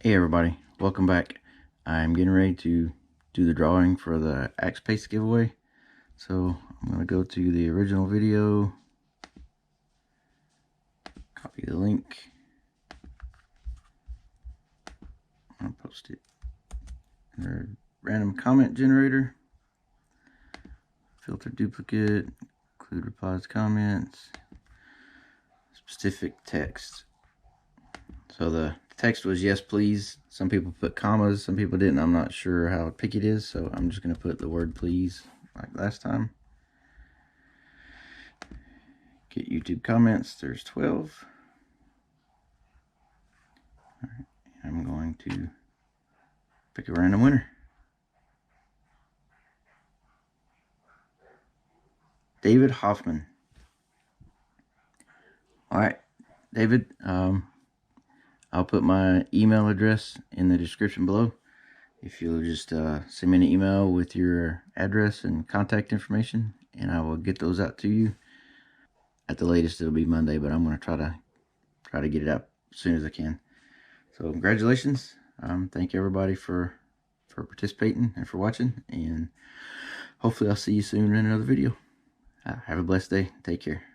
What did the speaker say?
Hey everybody, welcome back. I'm getting ready to do the drawing for the Axe Paste giveaway. So I'm going to go to the original video, copy the link, I'll post it in a random comment generator, filter duplicate, include replies, comments, specific text. So the text was yes please. Some people put commas, some people didn't. I'm not sure how picky it is, so I'm just going to put the word please like last time. Get YouTube comments, there's 12. All right, I'm going to pick a random winner. David Hoffman. All right, David, I'll put my email address in the description below. If you'll just send me an email with your address and contact information, and I will get those out to you. At the latest, it'll be Monday, but I'm going to try to get it out as soon as I can. So congratulations. Thank you everybody for participating and for watching, and hopefully I'll see you soon in another video. Have a blessed day. Take care.